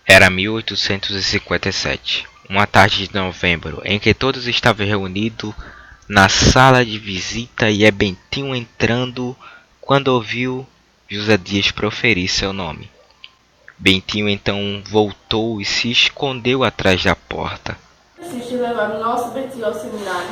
Era 1857, uma tarde de novembro, em que todos estavam reunidos na sala de visita e Bentinho entrando quando ouviu José Dias proferir seu nome. Bentinho então voltou e se escondeu atrás da porta. Insiste em levar o nosso Bentinho ao seminário.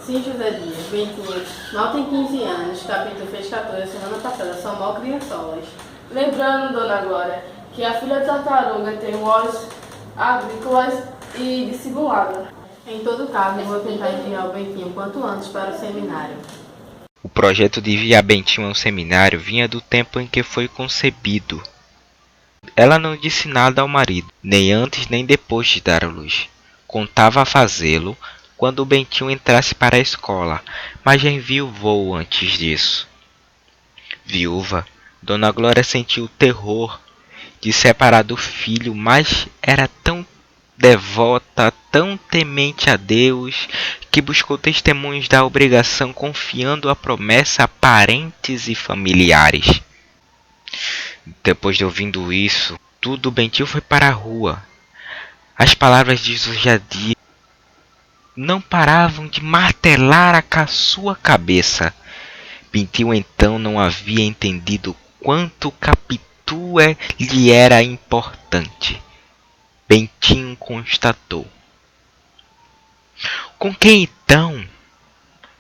Sim, José Dias, Bentinho, mal tem 15 anos, Capito fez 14 semana passada, são mal criançolas. Lembrando, dona Glória, que a filha da tartaruga tem olhos agrícolas e dissimulada. Em todo caso, vou tentar enviar o Bentinho quanto antes para o seminário. O projeto de enviar Bentinho ao seminário vinha do tempo em que foi concebido. Ela não disse nada ao marido, nem antes nem depois de dar à luz. Contava fazê-lo quando o Bentinho entrasse para a escola, mas já enviuvou antes disso. Viúva, Dona Glória sentiu o terror de separar do filho, mas era tão devota, tão temente a Deus, que buscou testemunhos da obrigação, confiando a promessa a parentes e familiares. Depois de ouvindo isso, tudo, Bentinho foi para a rua. As palavras de José Dias não paravam de martelar a sua cabeça. Bentinho então não havia entendido quanto Capitu lhe era importante. Bentinho constatou: com quem então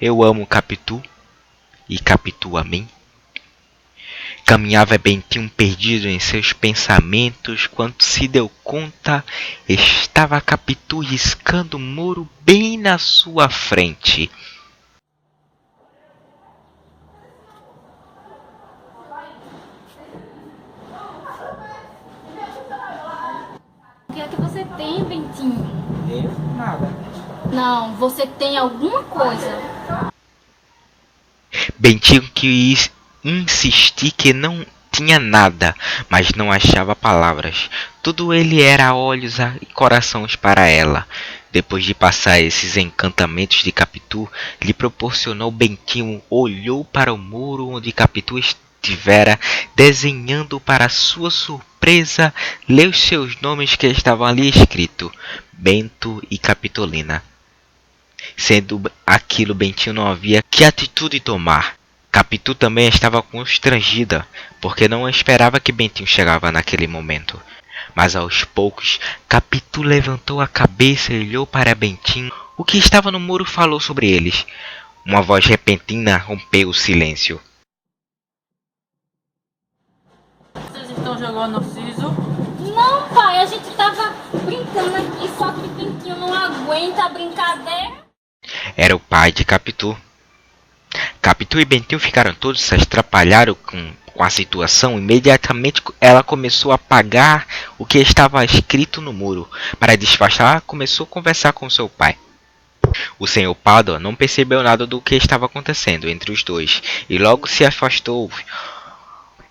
eu amo Capitu e Capitu a mim? Caminhava Bentinho perdido em seus pensamentos quando se deu conta, estava Capitu riscando o muro bem na sua frente. O que é que você tem, Bentinho? Eu? Nada. Não, você tem alguma coisa. Bentinho quis insistir que não tinha nada, mas não achava palavras. Tudo ele era olhos e corações para ela. Depois de passar esses encantamentos de Capitu, lhe proporcionou Bentinho olhou para o muro onde Capitu estivera desenhando. Para sua surpresa, leu os seus nomes que estavam ali escritos: Bento e Capitolina. Sendo aquilo, Bentinho não havia que atitude tomar. Capitu também estava constrangida, porque não esperava que Bentinho chegava naquele momento. Mas aos poucos, Capitu levantou a cabeça e olhou para Bentinho. O que estava no muro falou sobre eles. Uma voz repentina rompeu o silêncio. Vocês estão jogando Narciso? Não, pai, a gente tava brincando aqui, só que o Bentinho não aguenta a brincadeira. Era o pai de Capitu. Capitu e Bentinho ficaram todos se atrapalharam com a situação. Imediatamente ela começou a apagar o que estava escrito no muro. Para despachar, começou a conversar com seu pai. O senhor Pádua não percebeu nada do que estava acontecendo entre os dois e logo se afastou.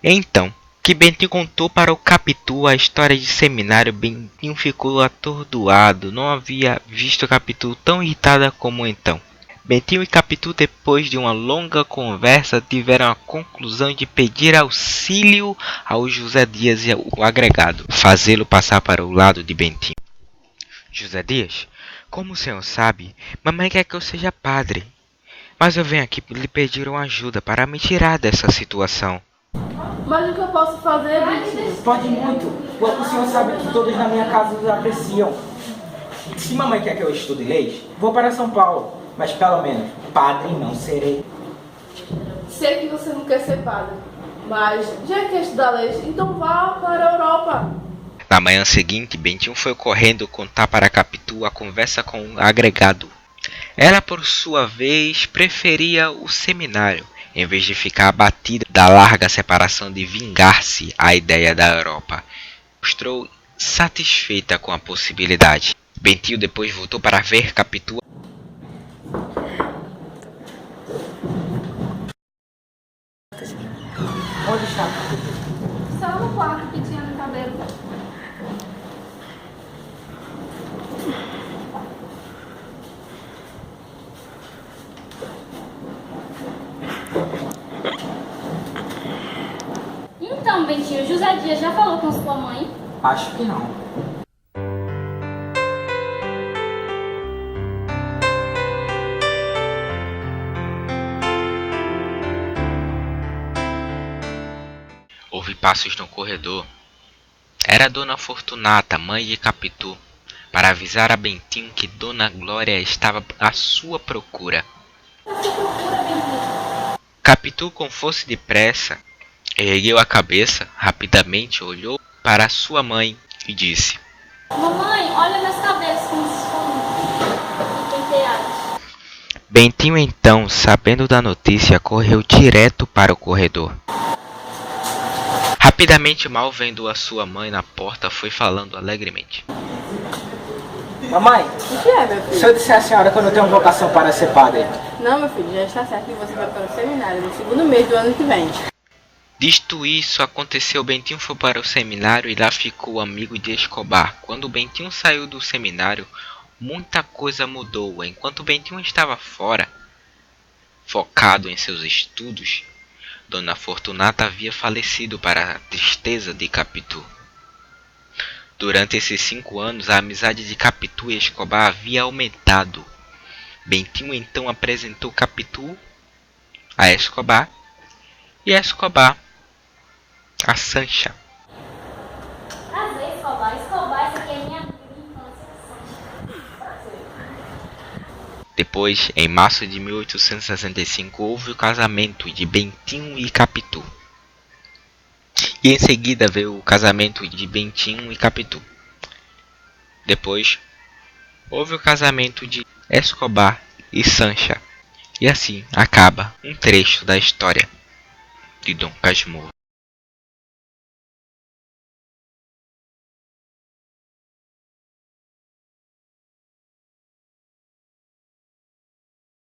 Então, que Bentinho contou para o Capitu a história de seminário, Bentinho ficou atordoado. Não havia visto Capitu tão irritada como então. Bentinho e Capitu, depois de uma longa conversa, tiveram a conclusão de pedir auxílio ao José Dias e ao agregado, fazê-lo passar para o lado de Bentinho. José Dias, como o senhor sabe, mamãe quer que eu seja padre, mas eu venho aqui lhe pedir uma ajuda para me tirar dessa situação. Mas o que eu posso fazer, Bentinho? Pode muito. O senhor sabe que todos na minha casa os apreciam. Se mamãe quer que eu estude leis, vou para São Paulo. Mas pelo menos padre não serei. Sei que você não quer ser padre, mas já quer estudar leis, então vá para a Europa. Na manhã seguinte, Bentinho foi correndo contar para Capitu a conversa com o agregado. Ela, por sua vez, preferia o seminário, em vez de ficar abatida da larga separação de vingar-se à ideia da Europa. Mostrou satisfeita com a possibilidade. Bentinho depois voltou para ver Capitu. Onde está? Só no quarto penteando o cabelo. Então, Bentinho, José Dias já falou com sua mãe? Acho que não. Houve passos no corredor. Era Dona Fortunata, mãe de Capitu, para avisar a Bentinho que Dona Glória estava à sua procura. Capitu, com força e depressa, ergueu a cabeça, rapidamente olhou para sua mãe e disse: Mamãe, olha meus cabelos como são penteados. Bentinho, então, sabendo da notícia, correu direto para o corredor. Rapidamente, mal vendo a sua mãe na porta, foi falando alegremente: Mamãe, O que é, meu se filho? eu disser à senhora que eu não tenho vocação para ser padre, Não, meu filho, já está certo que você vai para o seminário no segundo mês do ano que vem. Dito isso, aconteceu, Bentinho foi para o seminário e lá ficou amigo de Escobar. Quando Bentinho saiu do seminário, muita coisa mudou. Enquanto Bentinho estava fora, focado em seus estudos, Dona Fortunata havia falecido para a tristeza de Capitu. Durante esses 5 anos, a amizade de Capitu e Escobar havia aumentado. Bentinho então apresentou Capitu a Escobar e Escobar a Sancha. Prazer, Escobar. Escobar, essa aqui é minha infância. Depois, em março de 1865, houve o casamento de Bentinho e Capitu. E em seguida veio o casamento de Bentinho e Capitu. Depois, houve o casamento de Escobar e Sancha. E assim acaba um trecho da história de Dom Casmurro.